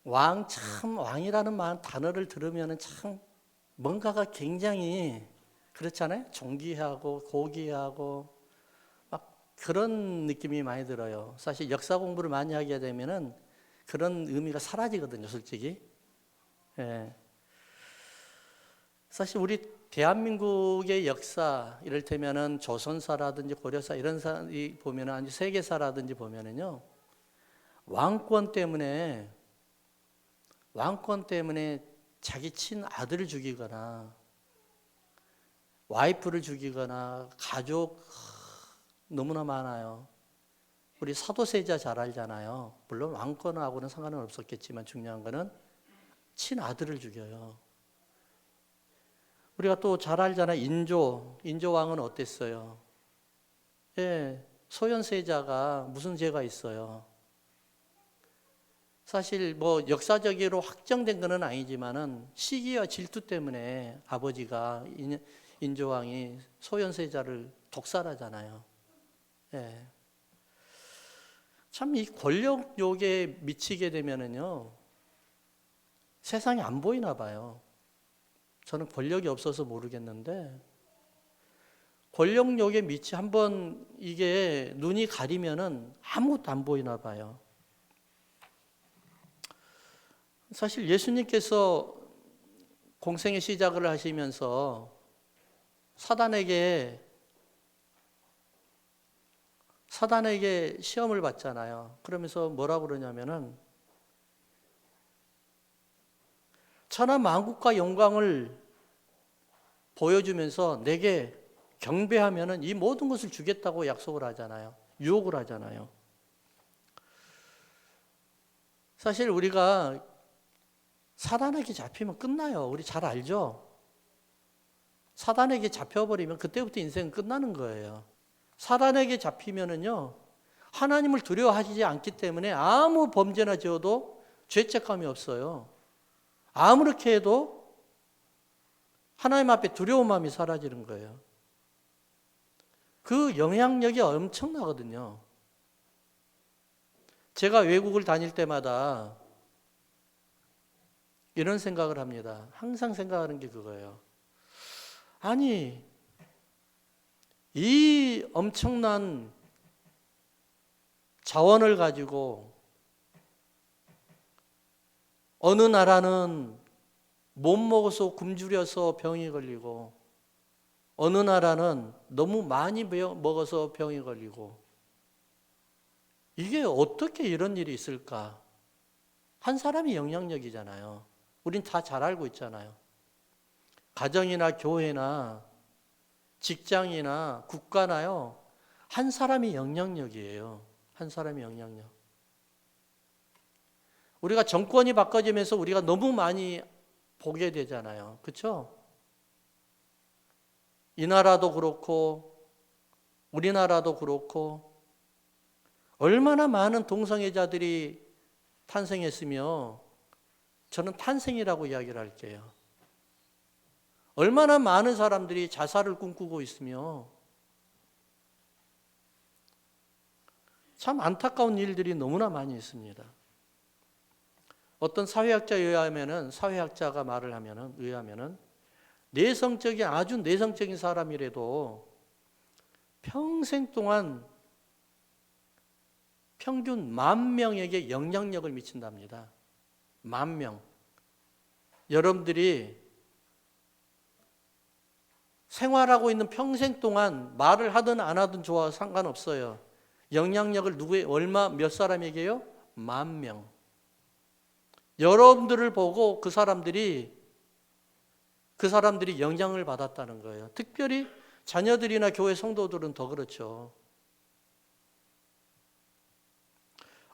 왕이라는 단어를 들으면 참 뭔가가 굉장히 그렇잖아요. 존귀하고 고귀하고 막 그런 느낌이 많이 들어요. 사실 역사 공부를 많이 하게 되면은 그런 의미가 사라지거든요, 솔직히. 예. 사실 우리 대한민국의 역사, 이를테면은 조선사라든지 고려사 이런 사람이 보면은 아니 세계사라든지 보면은요. 왕권 때문에 자기 친아들을 죽이거나 와이프를 죽이거나 가족 너무나 많아요. 우리 사도세자 잘 알잖아요. 물론 왕권하고는 상관은 없었겠지만 중요한 거는 친아들을 죽여요. 우리가 또 잘 알잖아요. 인조 왕은 어땠어요? 예, 소현세자가 무슨 죄가 있어요? 사실 뭐 역사적으로 확정된 것은 아니지만은 시기와 질투 때문에 아버지가 인조왕이 소현세자를 독살하잖아요. 예. 참 이 권력욕에 미치게 되면은요 세상이 안 보이나 봐요. 저는 권력이 없어서 모르겠는데 권력욕에 한번 이게 눈이 가리면은 아무것도 안 보이나 봐요. 사실 예수님께서 공생의 시작을 하시면서 사단에게 시험을 받잖아요. 그러면서 뭐라고 그러냐면은 천하 만국과 영광을 보여주면서 내게 경배하면은 이 모든 것을 주겠다고 약속을 하잖아요. 유혹을 하잖아요. 사실 우리가 사단에게 잡히면 끝나요. 우리 잘 알죠? 사단에게 잡혀버리면 그때부터 인생은 끝나는 거예요. 사단에게 잡히면은요, 하나님을 두려워하지 않기 때문에 아무 범죄나 지어도 죄책감이 없어요. 아무렇게 해도 하나님 앞에 두려운 마음이 사라지는 거예요. 그 영향력이 엄청나거든요. 제가 외국을 다닐 때마다 이런 생각을 합니다. 항상 생각하는 게 그거예요. 아니, 이 엄청난 자원을 가지고 어느 나라는 못 먹어서 굶주려서 병이 걸리고 어느 나라는 너무 많이 먹어서 병이 걸리고 이게 어떻게 이런 일이 있을까? 한 사람이 영향력이잖아요. 우린 다 잘 알고 있잖아요. 가정이나 교회나 직장이나 국가나요. 한 사람이 영향력이에요. 한 사람이 영향력. 우리가 정권이 바꿔지면서 우리가 너무 많이 보게 되잖아요. 그렇죠? 이 나라도 그렇고 우리나라도 그렇고 얼마나 많은 동성애자들이 탄생했으며 저는 탄생이라고 이야기를 할게요. 얼마나 많은 사람들이 자살을 꿈꾸고 있으며 참 안타까운 일들이 너무나 많이 있습니다. 어떤 사회학자가 말을 의하면은 아주 내성적인 사람이라도 평생 동안 평균 10,000명에게 영향력을 미친답니다. 10,000명. 여러분들이 생활하고 있는 평생 동안 말을 하든 안 하든 좋아 상관없어요. 영향력을 몇 사람에게요? 10,000명. 여러분들을 보고 그 사람들이 영향을 받았다는 거예요. 특별히 자녀들이나 교회 성도들은 더 그렇죠.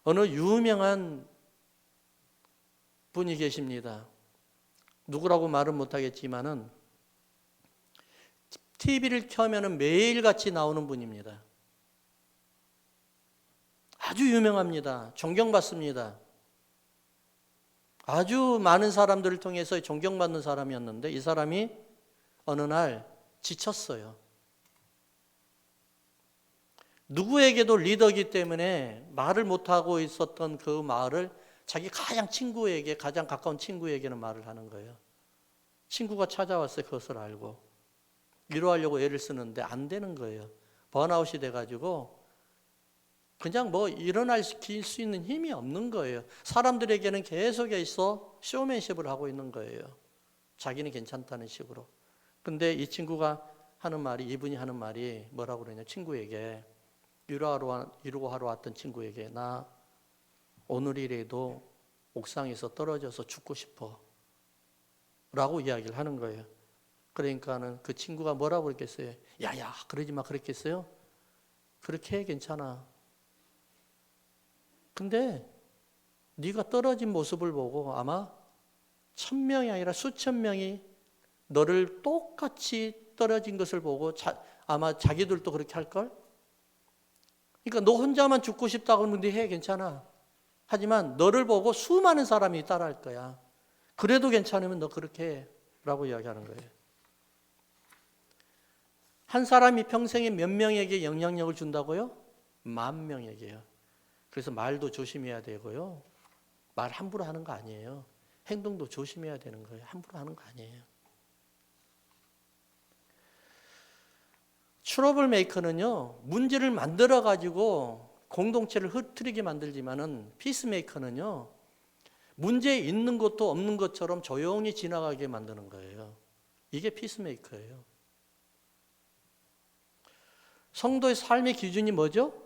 어느 유명한 분이 계십니다. 누구라고 말은 못하겠지만은 TV를 켜면은 매일같이 나오는 분입니다. 아주 유명합니다. 존경받습니다. 아주 많은 사람들을 통해서 존경받는 사람이었는데 이 사람이 어느 날 지쳤어요. 누구에게도 리더이기 때문에 말을 못하고 있었던 그 말을 자기 가장 가까운 친구에게는 말을 하는 거예요. 친구가 찾아왔어요. 그것을 알고. 위로하려고 애를 쓰는데 안 되는 거예요. 번아웃이 돼가지고 그냥 뭐 일어날 수 있는 힘이 없는 거예요. 사람들에게는 계속해서 쇼맨십을 하고 있는 거예요. 자기는 괜찮다는 식으로. 근데 이 친구가 이분이 하는 말이 뭐라고 그러냐. 친구에게, 위로하러 왔던 친구에게, 나 오늘이라도 옥상에서 떨어져서 죽고 싶어 라고 이야기를 하는 거예요. 그러니까는 그 친구가 뭐라고 그랬겠어요? 야야, 그러지 마, 그랬겠어요? 그렇게 해, 괜찮아. 근데 네가 떨어진 모습을 보고 아마 1000명이 아니라 수천 명이 너를 똑같이 떨어진 것을 보고 아마 자기들도 그렇게 할걸? 그러니까 너 혼자만 죽고 싶다고 하면 네 해, 괜찮아. 하지만 너를 보고 수많은 사람이 따라할 거야. 그래도 괜찮으면 너 그렇게 해 라고 이야기하는 거예요. 한 사람이 평생에 몇 명에게 영향력을 준다고요? 10,000명에게요. 그래서 말도 조심해야 되고요. 말 함부로 하는 거 아니에요. 행동도 조심해야 되는 거예요. 함부로 하는 거 아니에요. 트러블 메이커는요, 문제를 만들어 가지고 공동체를 흐트리게 만들지만은 피스메이커는요, 문제 있는 것도 없는 것처럼 조용히 지나가게 만드는 거예요. 이게 피스메이커예요. 성도의 삶의 기준이 뭐죠?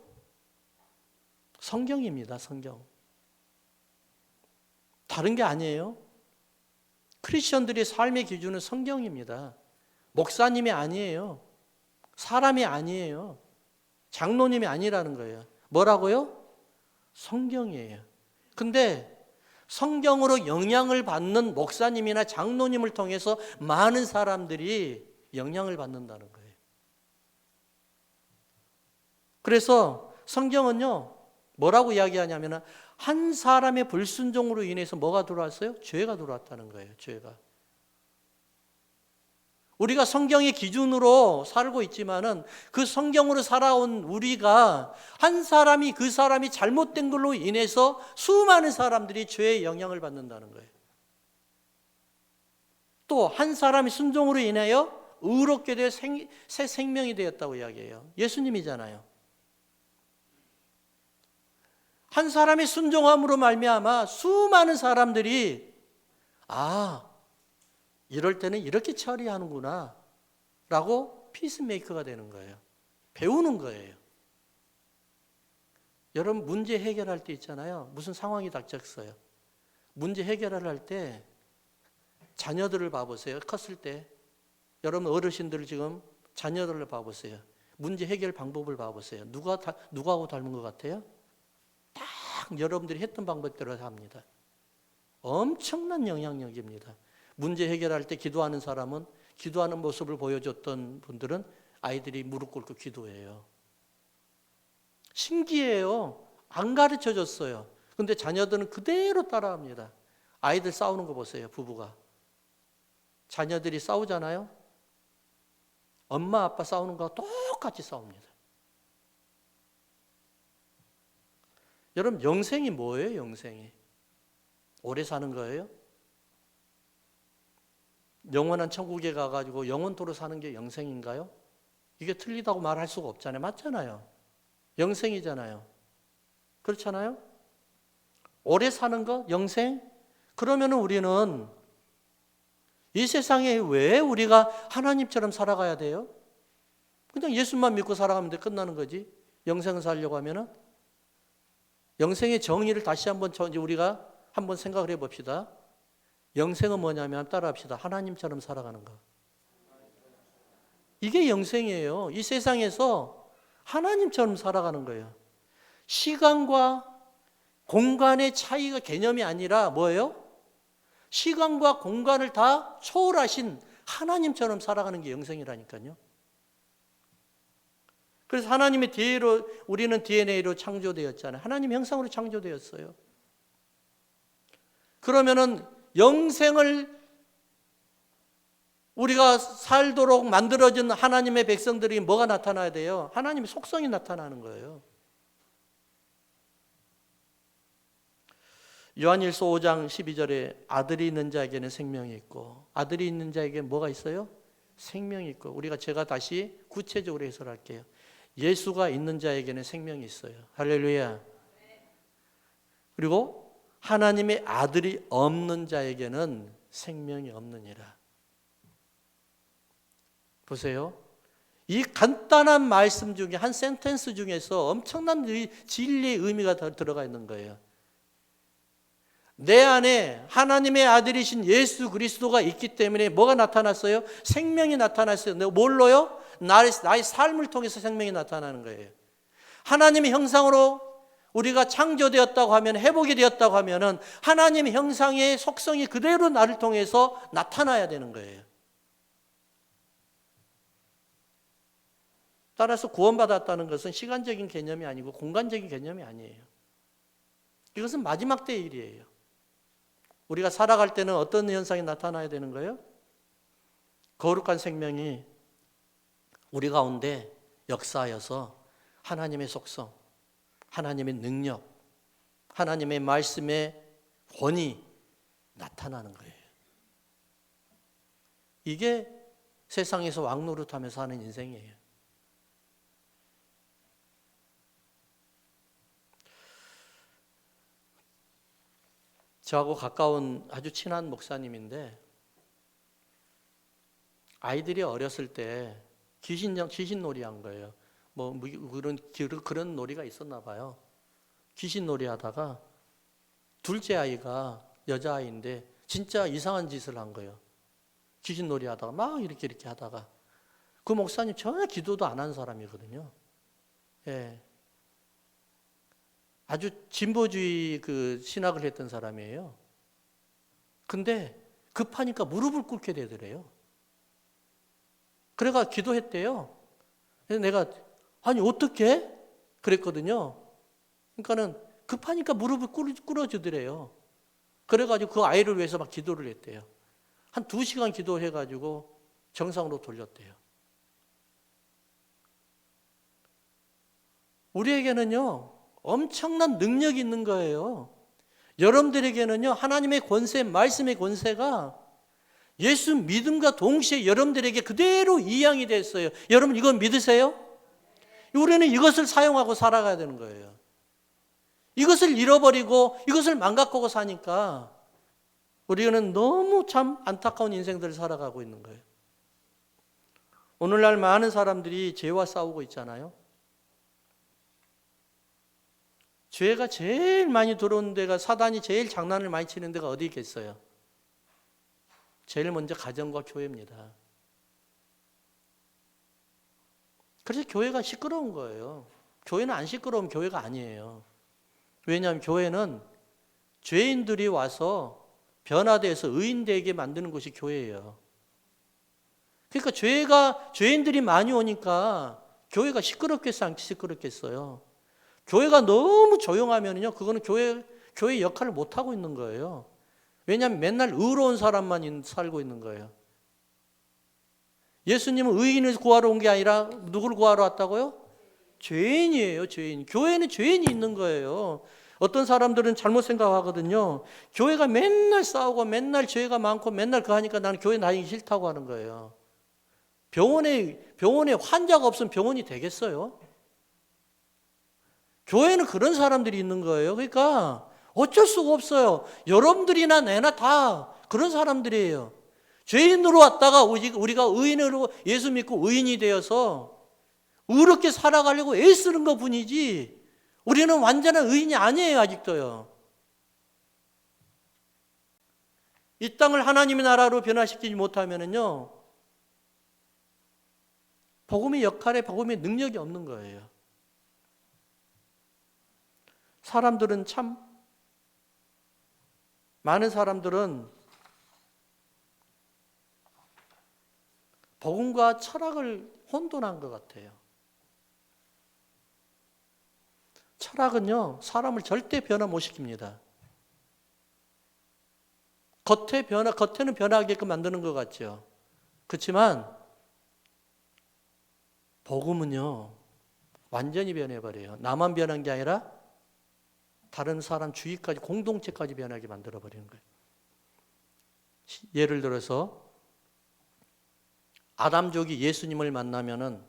성경입니다. 성경. 다른 게 아니에요. 크리스천들의 삶의 기준은 성경입니다. 목사님이 아니에요. 사람이 아니에요. 장로님이 아니라는 거예요. 뭐라고요? 성경이에요. 근데 성경으로 영향을 받는 목사님이나 장로님을 통해서 많은 사람들이 영향을 받는다는 거예요. 그래서 성경은요, 뭐라고 이야기하냐면 한 사람의 불순종으로 인해서 뭐가 들어왔어요? 죄가 들어왔다는 거예요. 죄가. 우리가 성경의 기준으로 살고 있지만은 그 성경으로 살아온 우리가 그 사람이 잘못된 걸로 인해서 수많은 사람들이 죄의 영향을 받는다는 거예요. 또 한 사람이 순종으로 인하여 의롭게 되어 새 생명이 되었다고 이야기해요. 예수님이잖아요. 한 사람의 순종함으로 말미암아 수많은 사람들이 이럴 때는 이렇게 처리하는구나 라고 피스메이커가 되는 거예요. 배우는 거예요. 여러분 문제 해결할 때 있잖아요. 무슨 상황이 닥쳤어요. 문제 해결을 할 때 자녀들을 봐보세요. 컸을 때. 여러분 어르신들 지금 자녀들을 봐보세요. 문제 해결 방법을 봐보세요. 누구하고 닮은 것 같아요? 딱 여러분들이 했던 방법대로 합니다. 엄청난 영향력입니다. 문제 해결할 때 기도하는 사람은, 기도하는 모습을 보여줬던 분들은 아이들이 무릎 꿇고 기도해요. 신기해요. 안 가르쳐줬어요. 근데 자녀들은 그대로 따라합니다. 아이들 싸우는 거 보세요. 부부가. 자녀들이 싸우잖아요. 엄마 아빠 싸우는 거와 똑같이 싸웁니다. 여러분 영생이 뭐예요? 영생이 오래 사는 거예요? 영원한 천국에 가가지고 영원토록 사는 게 영생인가요? 이게 틀리다고 말할 수가 없잖아요. 맞잖아요. 영생이잖아요. 그렇잖아요? 오래 사는 거? 영생? 그러면 우리는 이 세상에 왜 우리가 하나님처럼 살아가야 돼요? 그냥 예수만 믿고 살아가면 돼. 끝나는 거지. 영생을 살려고 하면은. 영생의 정의를 다시 한번 우리가 한번 생각을 해봅시다. 영생은 뭐냐면 따라합시다. 하나님처럼 살아가는 거. 이게 영생이에요. 이 세상에서 하나님처럼 살아가는 거예요. 시간과 공간의 차이가 개념이 아니라 뭐예요? 시간과 공간을 다 초월하신 하나님처럼 살아가는 게 영생이라니까요. 그래서 하나님의 우리는 DNA로 창조되었잖아요. 하나님 형상으로 창조되었어요. 그러면은 영생을 우리가 살도록 만들어진 하나님의 백성들이 뭐가 나타나야 돼요? 하나님의 속성이 나타나는 거예요. 요한일서 5장 12절에 아들이 있는 자에게는 생명이 있고 아들이 있는 자에게 뭐가 있어요? 생명이 있고, 제가 다시 구체적으로 해설할게요. 예수가 있는 자에게는 생명이 있어요. 할렐루야. 그리고 하나님의 아들이 없는 자에게는 생명이 없느니라. 보세요. 이 간단한 말씀 중에 한 센텐스 중에서 엄청난 진리의 의미가 들어가 있는 거예요. 내 안에 하나님의 아들이신 예수 그리스도가 있기 때문에 뭐가 나타났어요? 생명이 나타났어요. 뭘로요? 나의 삶을 통해서 생명이 나타나는 거예요. 하나님의 형상으로 우리가 창조되었다고 하면, 회복이 되었다고 하면은 하나님의 형상의 속성이 그대로 나를 통해서 나타나야 되는 거예요. 따라서 구원받았다는 것은 시간적인 개념이 아니고 공간적인 개념이 아니에요. 이것은 마지막 때의 일이에요. 우리가 살아갈 때는 어떤 현상이 나타나야 되는 거예요? 거룩한 생명이 우리 가운데 역사하여서 하나님의 속성, 하나님의 능력, 하나님의 말씀의 권위 나타나는 거예요. 이게 세상에서 왕노릇하면서 하는 인생이에요. 저하고 가까운 아주 친한 목사님인데, 아이들이 어렸을 때 귀신놀이 한 거예요. 그런 놀이가 있었나 봐요. 귀신놀이 하다가 둘째 아이가 여자아이인데 진짜 이상한 짓을 한 거예요. 귀신놀이 하다가 막 이렇게 하다가, 그 목사님 전혀 기도도 안 한 사람이거든요. 예. 아주 진보주의 신학을 했던 사람이에요. 근데 급하니까 무릎을 꿇게 되더래요. 그래가 기도했대요. 그래서 내가 아니 어떻게? 그랬거든요. 그러니까는 급하니까 무릎을 꿇어주더래요. 그래가지고 그 아이를 위해서 막 기도를 했대요. 한 2시간 기도해가지고 정상으로 돌렸대요. 우리에게는요 엄청난 능력이 있는 거예요. 여러분들에게는요 하나님의 권세, 말씀의 권세가 예수 믿음과 동시에 여러분들에게 그대로 이양이 됐어요. 여러분 이건 믿으세요? 우리는 이것을 사용하고 살아가야 되는 거예요. 이것을 잃어버리고 이것을 망각하고 사니까 우리는 너무 참 안타까운 인생들을 살아가고 있는 거예요. 오늘날 많은 사람들이 죄와 싸우고 있잖아요. 죄가 제일 많이 들어오는 데가, 사단이 제일 장난을 많이 치는 데가 어디 있겠어요? 제일 먼저 가정과 교회입니다. 그래서 교회가 시끄러운 거예요. 교회는 안 시끄러우면 교회가 아니에요. 왜냐하면 교회는 죄인들이 와서 변화돼서 의인되게 만드는 곳이 교회예요. 그러니까 죄인들이 많이 오니까 교회가 시끄럽겠어요, 안 시끄럽겠어요? 교회가 너무 조용하면요, 그거는 교회 역할을 못 하고 있는 거예요. 왜냐하면 맨날 의로운 사람만 살고 있는 거예요. 예수님은 의인을 구하러 온 게 아니라 누구를 구하러 왔다고요? 죄인이에요, 죄인. 교회는 죄인이 있는 거예요. 어떤 사람들은 잘못 생각하거든요. 교회가 맨날 싸우고 맨날 죄가 많고 맨날 그거 하니까 나는 교회 다니기 싫다고 하는 거예요. 병원에 환자가 없으면 병원이 되겠어요? 교회는 그런 사람들이 있는 거예요. 그러니까 어쩔 수가 없어요. 여러분들이나 내나 다 그런 사람들이에요. 죄인으로 왔다가 우리가 의인으로 예수 믿고 의인이 되어서 의롭게 살아가려고 애쓰는 것 뿐이지, 우리는 완전한 의인이 아니에요, 아직도요. 이 땅을 하나님의 나라로 변화시키지 못하면요, 복음의 역할에 복음의 능력이 없는 거예요. 많은 사람들은 복음과 철학을 혼돈한 것 같아요. 철학은요, 사람을 절대 변화 못 시킵니다. 겉에는 변화하게끔 만드는 것 같죠. 그렇지만 복음은요, 완전히 변해버려요. 나만 변한 게 아니라 다른 사람 주위까지, 공동체까지 변하게 만들어버리는 거예요. 예를 들어서 아담족이 예수님을 만나면은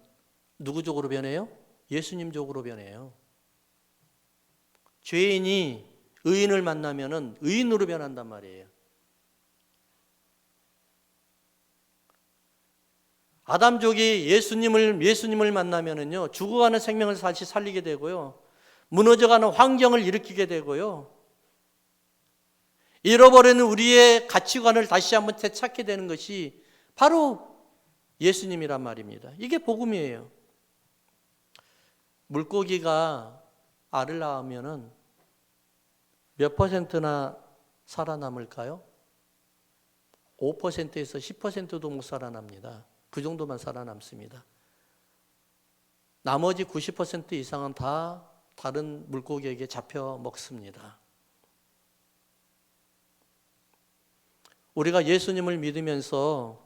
누구 쪽으로 변해요? 예수님 쪽으로 변해요. 죄인이 의인을 만나면은 의인으로 변한단 말이에요. 아담족이 예수님을 만나면은요, 죽어가는 생명을 다시 살리게 되고요, 무너져가는 환경을 일으키게 되고요, 잃어버리는 우리의 가치관을 다시 한번 되찾게 되는 것이 바로 예수님이란 말입니다. 이게 복음이에요. 물고기가 알을 낳으면은 몇 퍼센트나 살아남을까요? 5%에서 10%도 못 살아납니다. 그 정도만 살아남습니다. 나머지 90% 이상은 다 다른 물고기에게 잡혀 먹습니다. 우리가 예수님을 믿으면서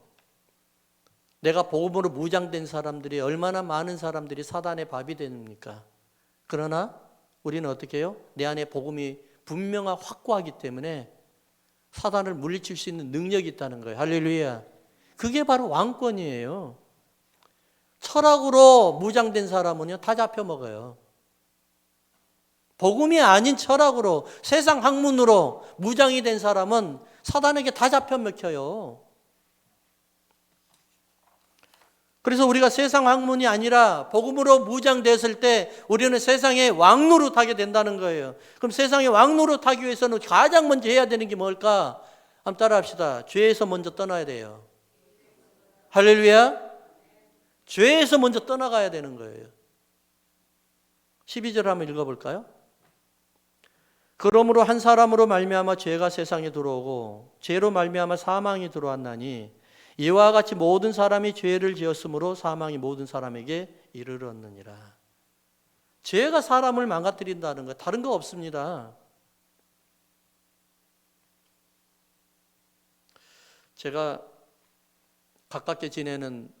내가 복음으로 무장된 사람들이, 얼마나 많은 사람들이 사단의 밥이 됩니까? 그러나 우리는 어떻게 해요? 내 안에 복음이 분명하고 확고하기 때문에 사단을 물리칠 수 있는 능력이 있다는 거예요. 할렐루야. 그게 바로 왕권이에요. 철학으로 무장된 사람은요, 다 잡혀 먹어요. 복음이 아닌 철학으로, 세상 학문으로 무장이 된 사람은 사단에게 다 잡혀 먹혀요. 그래서 우리가 세상 학문이 아니라 복음으로 무장됐을 때 우리는 세상의 왕노릇하게 된다는 거예요. 그럼 세상의 왕노릇하기 위해서는 가장 먼저 해야 되는 게 뭘까? 한번 따라합시다. 죄에서 먼저 떠나야 돼요. 할렐루야. 죄에서 먼저 떠나가야 되는 거예요. 12절 한번 읽어볼까요? 그러므로 한 사람으로 말미암아 죄가 세상에 들어오고 죄로 말미암아 사망이 들어왔나니 이와 같이 모든 사람이 죄를 지었으므로 사망이 모든 사람에게 이르렀느니라. 죄가 사람을 망가뜨린다는 거, 다른 거 없습니다. 제가 가깝게 지내는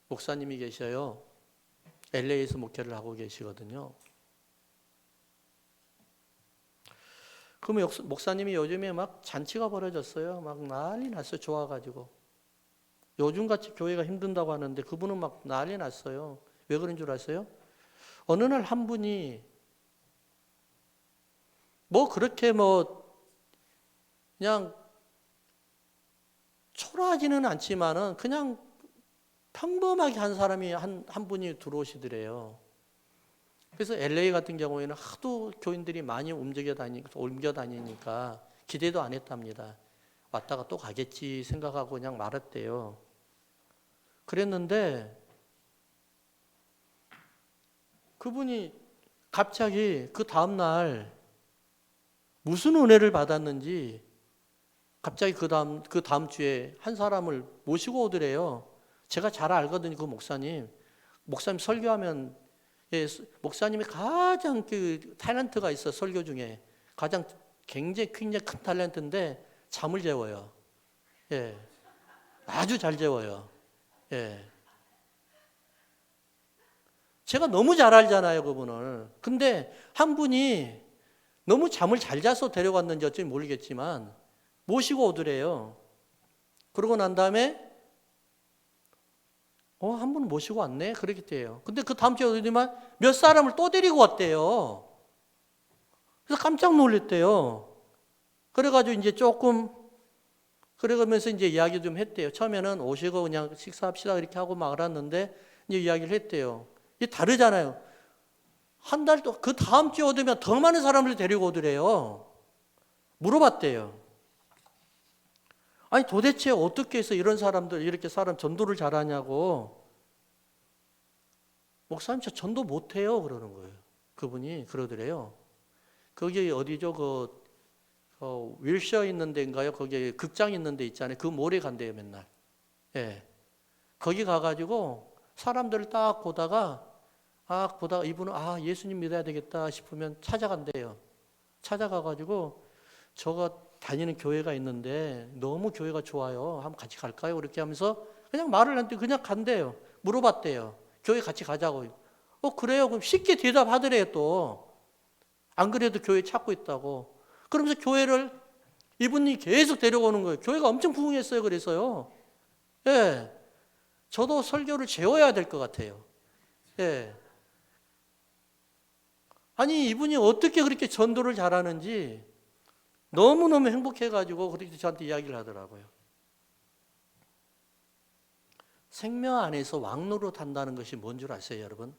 목사님이 계셔요. LA에서 목회를 하고 계시거든요. 그러면 목사님이 요즘에 막 잔치가 벌어졌어요. 막 난리 났어요. 좋아가지고. 요즘같이 교회가 힘든다고 하는데 그분은 막 난리 났어요. 왜 그런 줄 아세요? 어느 날 한 분이 그렇게 그냥 초라하지는 않지만은 그냥 평범하게 한 사람이 한 분이 들어오시더래요. 그래서 LA 같은 경우에는 하도 교인들이 많이 옮겨 다니니까 기대도 안 했답니다. 왔다가 또 가겠지 생각하고 그냥 말았대요. 그랬는데 그분이 갑자기 그 다음날 무슨 은혜를 받았는지 갑자기 그 다음 주에 한 사람을 모시고 오더래요. 제가 잘 알거든요. 그 목사님 설교하면, 목사님이 가장 그 탤런트가 있어. 설교 중에 가장 굉장히 큰 탤런트인데 잠을 재워요. 예, 아주 잘 재워요. 예, 제가 너무 잘 알잖아요, 그분을. 근데 한 분이 너무 잠을 잘 자서 데려갔는지 어쩐지 모르겠지만 모시고 오더래요. 그러고 난 다음에 한 분 모시고 왔네? 그렇게 돼요. 근데 그 다음 주에 오더니만 몇 사람을 또 데리고 왔대요. 그래서 깜짝 놀랐대요. 그래가지고 이제 조금, 그러면서 이제 이야기 좀 했대요. 처음에는 오시고 그냥 식사합시다 이렇게 하고 막 알았는데 이제 이야기를 했대요. 이게 다르잖아요. 한 달 또 그 다음 주에 오더면 더 많은 사람을 데리고 오더래요. 물어봤대요. 아니 도대체 어떻게 해서 이런 사람들 이렇게 사람 전도를 잘하냐고. 목사님 저 전도 못해요 그러는 거예요. 그분이 그러더래요. 거기 어디죠? 윌셔 있는 데인가요? 거기 극장 있는 데 있잖아요. 그 모래 간대요 맨날. 예. 거기 가가지고 사람들을 딱 보다가 이분은 예수님 믿어야 되겠다 싶으면 찾아간대요. 찾아가가지고 저가 다니는 교회가 있는데 너무 교회가 좋아요. 한번 같이 갈까요? 그렇게 하면서 그냥 말을 안 돼. 그냥 간대요. 물어봤대요. 교회 같이 가자고. 그래요. 그럼 쉽게 대답하더래요 또. 안 그래도 교회 찾고 있다고. 그러면서 교회를 이분이 계속 데려오는 거예요. 교회가 엄청 부흥했어요. 그래서요. 예. 저도 설교를 재워야 될 것 같아요. 예. 아니, 이분이 어떻게 그렇게 전도를 잘하는지 너무너무 행복해가지고 그렇게 저한테 이야기를 하더라고요. 생명 안에서 왕노릇 한다는 것이 뭔 줄 아세요, 여러분?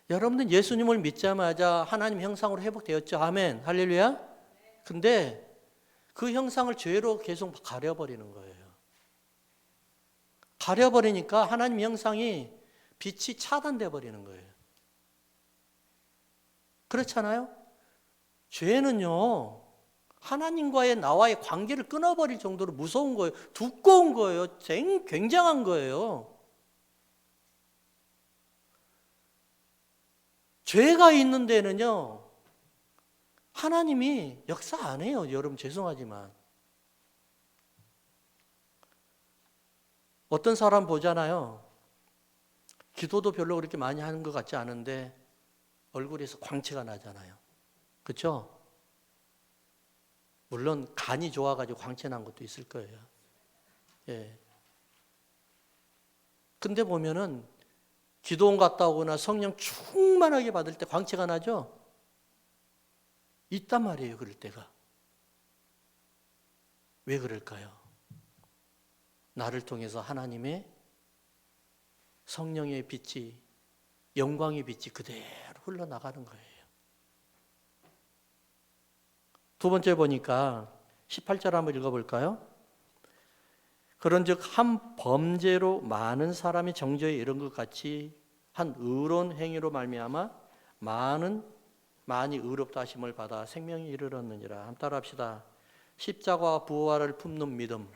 여러분들 예수님을 믿자마자 하나님 형상으로 회복되었죠. 아멘. 할렐루야. 근데 그 형상을 죄로 계속 가려버리는 거예요. 가려버리니까 하나님 형상이 빛이 차단돼 버리는 거예요. 그렇잖아요? 죄는요, 하나님과의 나와의 관계를 끊어버릴 정도로 무서운 거예요. 두꺼운 거예요. 굉장한 거예요. 죄가 있는 데는요, 하나님이 역사 안 해요. 여러분 죄송하지만. 어떤 사람 보잖아요. 기도도 별로 그렇게 많이 하는 것 같지 않은데 얼굴에서 광채가 나잖아요. 그렇죠? 물론 간이 좋아가지고 광채 난 것도 있을 거예요. 예. 근데 보면은 기도원 갔다 오거나 성령 충만하게 받을 때 광채가 나죠? 있단 말이에요, 그럴 때가. 왜 그럴까요? 나를 통해서 하나님의 성령의 빛이, 영광의 빛이 그대로 흘러나가는 거예요. 두 번째 보니까 18절 한번 읽어볼까요? 그런즉 한 범죄로 많은 사람이 정죄에 이른 것 같이 한 의로운 행위로 말미암아 많이 의롭다 하심을 받아 생명에 이르렀느니라. 한번 따라합시다. 십자가와 부활을 품는 믿음.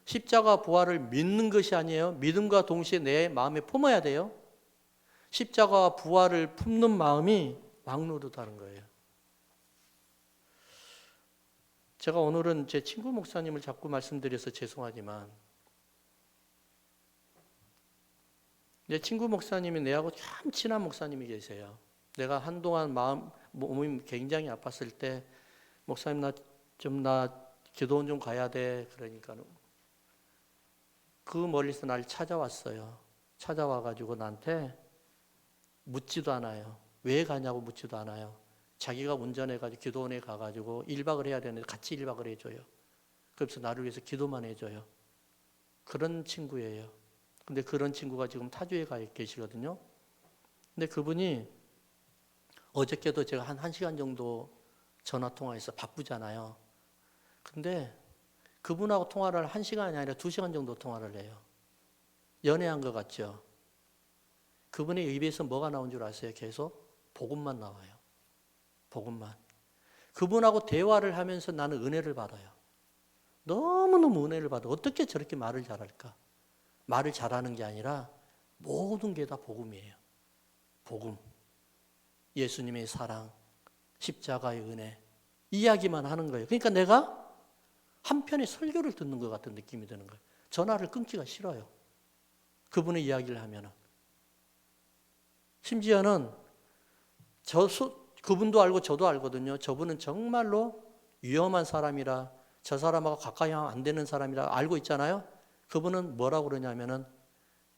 십자가 부활을 믿는 것이 아니에요. 믿음과 동시에 내 마음에 품어야 돼요. 십자가와 부활을 품는 마음이 왕노릇하는 거예요. 제가 오늘은 제 친구 목사님을 자꾸 말씀드려서 죄송하지만 내 친구 목사님이 내하고 참 친한 목사님이 계세요. 내가 한동안 몸이 굉장히 아팠을 때 목사님 나 기도원 좀 가야 돼. 그러니까 그 멀리서 날 찾아왔어요. 찾아와가지고 나한테 묻지도 않아요. 왜 가냐고 묻지도 않아요. 자기가 운전해가지고 기도원에 가가지고 1박을 해야 되는데 같이 1박을 해줘요. 그래서 나를 위해서 기도만 해줘요. 그런 친구예요. 근데 그런 친구가 지금 타주에 가 계시거든요. 근데 그분이 어저께도 제가 한 1시간 정도 전화 통화해서 바쁘잖아요. 근데 그분하고 통화를 1시간이 아니라 2시간 정도 통화를 해요. 연애한 것 같죠? 그분의 입에서 뭐가 나온 줄 아세요? 계속 복음만 나와요. 복음만. 그분하고 대화를 하면서 나는 은혜를 받아요. 너무너무 은혜를 받아. 어떻게 저렇게 말을 잘할까? 말을 잘하는 게 아니라 모든 게 다 복음이에요. 복음. 예수님의 사랑, 십자가의 은혜. 이야기만 하는 거예요. 그러니까 내가 한편의 설교를 듣는 것 같은 느낌이 드는 거예요. 전화를 끊기가 싫어요. 그분의 이야기를 하면은. 심지어는 그분도 알고 저도 알거든요. 저분은 정말로 위험한 사람이라 저 사람하고 가까이 하면 안 되는 사람이라 알고 있잖아요. 그분은 뭐라고 그러냐면은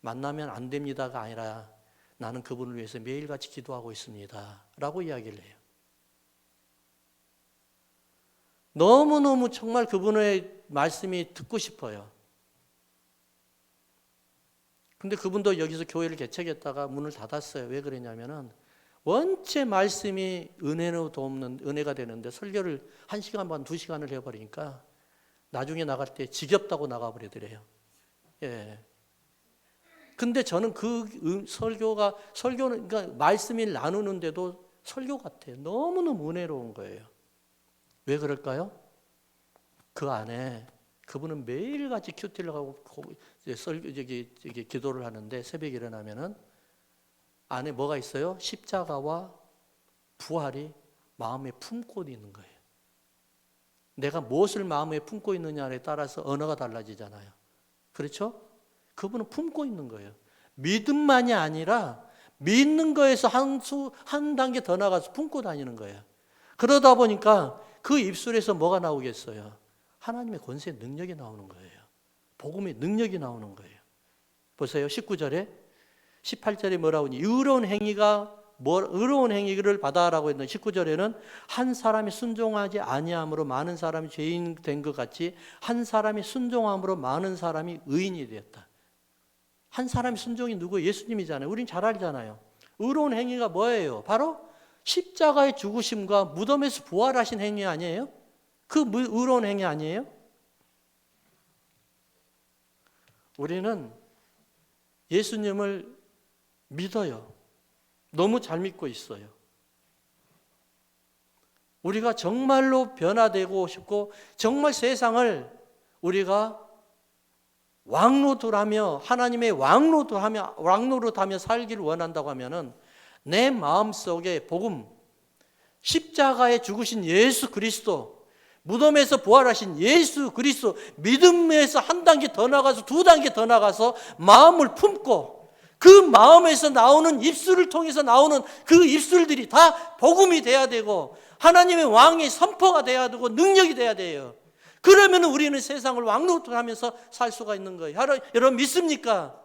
만나면 안 됩니다가 아니라 나는 그분을 위해서 매일같이 기도하고 있습니다. 라고 이야기를 해요. 너무너무 정말 그분의 말씀이 듣고 싶어요. 근데 그분도 여기서 교회를 개척했다가 문을 닫았어요. 왜 그러냐면은 원체 말씀이 은혜도 없는 은혜가 되는데 설교를 1시간 반, 2시간을 해버리니까 나중에 나갈 때 지겹다고 나가버리더래요. 예. 근데 저는 그 설교는, 그러니까 말씀이 나누는데도 설교 같아요. 너무너무 은혜로운 거예요. 왜 그럴까요? 그 안에 그분은 매일같이 큐티를 하고 기도를 하는데 새벽에 일어나면은 안에 뭐가 있어요? 십자가와 부활이 마음에 품고 있는 거예요. 내가 무엇을 마음에 품고 있느냐에 따라서 언어가 달라지잖아요. 그렇죠? 그분은 품고 있는 거예요. 믿음만이 아니라 믿는 거에서 한 단계 더 나가서 품고 다니는 거예요. 그러다 보니까 그 입술에서 뭐가 나오겠어요? 하나님의 권세 능력이 나오는 거예요. 복음의 능력이 나오는 거예요. 보세요. 19절에 18절에 뭐라고 하니? 의로운 행위를 받아라고 했는데 19절에는 한 사람이 순종하지 아니함으로 많은 사람이 죄인 된 것 같이 한 사람이 순종함으로 많은 사람이 의인이 되었다. 한 사람이 순종이 누구? 예수님이잖아요. 우린 잘 알잖아요. 의로운 행위가 뭐예요? 바로 십자가의 죽으심과 무덤에서 부활하신 행위 아니에요? 그 의로운 행위 아니에요? 우리는 예수님을 믿어요. 너무 잘 믿고 있어요. 우리가 정말로 변화되고 싶고 정말 세상을 우리가 왕노릇하며 하나님의 왕노릇하며 살기를 원한다고 하면은 내 마음속에 복음, 십자가에 죽으신 예수 그리스도, 무덤에서 부활하신 예수 그리스도, 믿음에서 한 단계 더 나가서 두 단계 더 나가서 마음을 품고 그 마음에서 나오는 입술을 통해서 나오는 그 입술들이 다 복음이 돼야 되고 하나님의 왕의 선포가 돼야 되고 능력이 돼야 돼요. 그러면 우리는 세상을 왕노릇하면서 살 수가 있는 거예요. 여러분 믿습니까?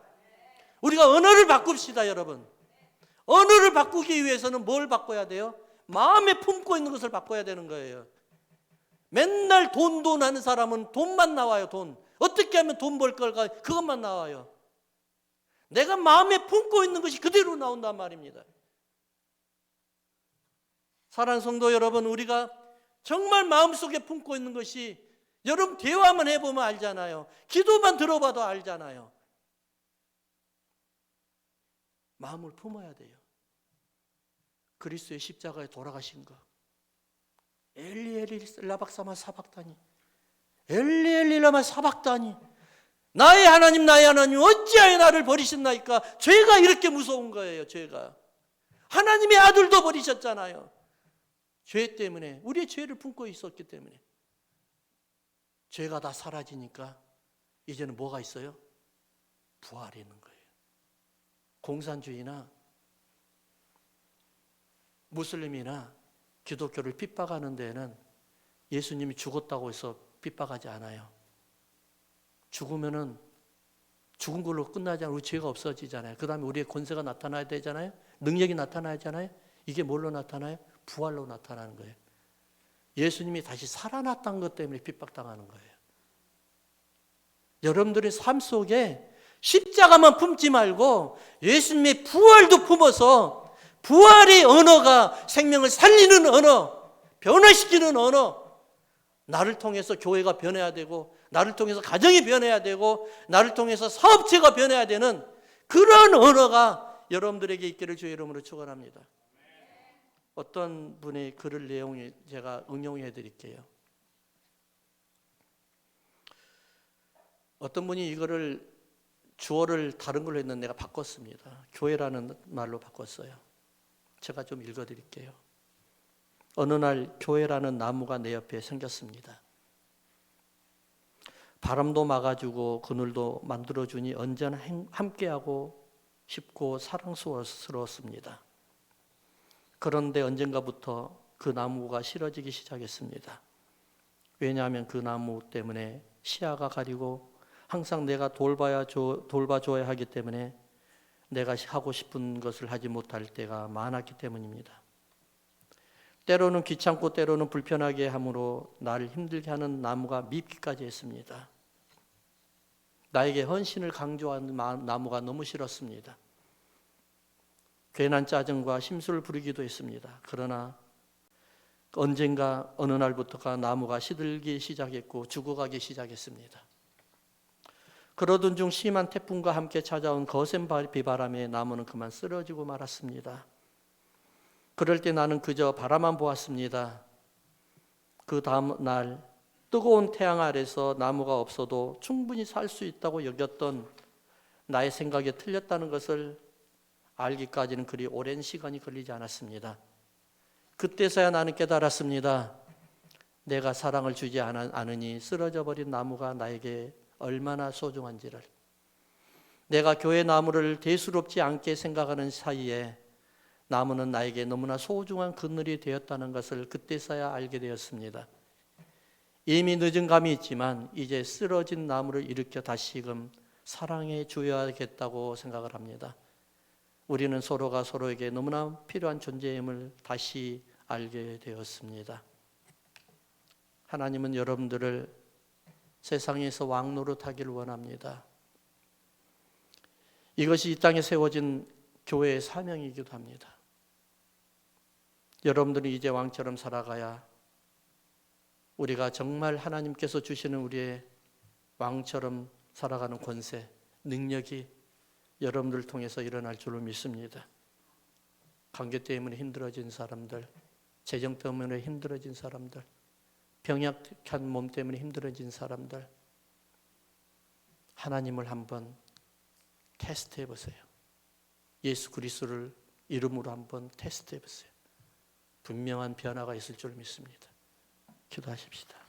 우리가 언어를 바꿉시다, 여러분. 언어를 바꾸기 위해서는 뭘 바꿔야 돼요? 마음에 품고 있는 것을 바꿔야 되는 거예요. 맨날 돈 하는 사람은 돈만 나와요. 돈. 어떻게 하면 돈 벌 걸까? 그것만 나와요. 내가 마음에 품고 있는 것이 그대로 나온단 말입니다. 사랑하는 성도 여러분, 우리가 정말 마음속에 품고 있는 것이 여러분 대화만 해보면 알잖아요. 기도만 들어봐도 알잖아요. 마음을 품어야 돼요. 그리스도의 십자가에 돌아가신 것. 엘리 엘리 라박사마 사박다니. 엘리 엘리 라마 사박다니. 나의 하나님 어찌하여 나를 버리셨나이까. 죄가 이렇게 무서운 거예요. 죄가. 하나님의 아들도 버리셨잖아요. 죄 때문에, 우리의 죄를 품고 있었기 때문에. 죄가 다 사라지니까 이제는 뭐가 있어요? 부활이 있는 거예요. 공산주의나 무슬림이나 기독교를 핍박하는 데에는 예수님이 죽었다고 해서 핍박하지 않아요. 죽으면은 죽은 걸로 끝나지 않고 우리 죄가 없어지잖아요. 그 다음에 우리의 권세가 나타나야 되잖아요. 능력이 나타나잖아요. 이게 뭘로 나타나요? 부활로 나타나는 거예요. 예수님이 다시 살아났다는 것 때문에 핍박당하는 거예요. 여러분들의 삶 속에 십자가만 품지 말고 예수님의 부활도 품어서 부활의 언어가 생명을 살리는 언어, 변화시키는 언어, 나를 통해서 교회가 변해야 되고 나를 통해서 가정이 변해야 되고 나를 통해서 사업체가 변해야 되는 그런 언어가 여러분들에게 있기를 주의 이름으로 축원합니다. 어떤 분의 글을 내용을 제가 응용해 드릴게요. 어떤 분이 이거를 주어를 다른 걸로 했는데 내가 바꿨습니다. 교회라는 말로 바꿨어요. 제가 좀 읽어 드릴게요. 어느 날 교회라는 나무가 내 옆에 생겼습니다. 바람도 막아주고 그늘도 만들어주니 언제나 함께하고 싶고 사랑스러웠습니다. 그런데 언젠가부터 그 나무가 싫어지기 시작했습니다. 왜냐하면 그 나무 때문에 시야가 가리고 항상 내가 돌봐줘야 하기 때문에 내가 하고 싶은 것을 하지 못할 때가 많았기 때문입니다. 때로는 귀찮고 때로는 불편하게 함으로 나를 힘들게 하는 나무가 밉기까지 했습니다. 나에게 헌신을 강조하는 나무가 너무 싫었습니다. 괜한 짜증과 심술을 부리기도 했습니다. 그러나 언젠가 어느 날부터가 나무가 시들기 시작했고 죽어가기 시작했습니다. 그러던 중 심한 태풍과 함께 찾아온 거센 비바람에 나무는 그만 쓰러지고 말았습니다. 그럴 때 나는 그저 바라만 보았습니다. 그 다음 날 뜨거운 태양 아래서 나무가 없어도 충분히 살 수 있다고 여겼던 나의 생각이 틀렸다는 것을 알기까지는 그리 오랜 시간이 걸리지 않았습니다. 그때서야 나는 깨달았습니다. 내가 사랑을 주지 않으니 쓰러져 버린 나무가 나에게 얼마나 소중한지를. 내가 교회 나무를 대수롭지 않게 생각하는 사이에 나무는 나에게 너무나 소중한 그늘이 되었다는 것을 그때서야 알게 되었습니다. 이미 늦은 감이 있지만 이제 쓰러진 나무를 일으켜 다시금 사랑해 주어야겠다고 생각을 합니다. 우리는 서로가 서로에게 너무나 필요한 존재임을 다시 알게 되었습니다. 하나님은 여러분들을 세상에서 왕노릇하기를 원합니다. 이것이 이 땅에 세워진 교회의 사명이기도 합니다. 여러분들이 이제 왕처럼 살아가야 우리가 정말 하나님께서 주시는 우리의 왕처럼 살아가는 권세, 능력이 여러분들을 통해서 일어날 줄을 믿습니다. 관계 때문에 힘들어진 사람들, 재정 때문에 힘들어진 사람들, 병약한 몸 때문에 힘들어진 사람들, 하나님을 한번 테스트해 보세요. 예수 그리스도를 이름으로 한번 테스트해 보세요. 분명한 변화가 있을 줄 믿습니다. 기도하십시다.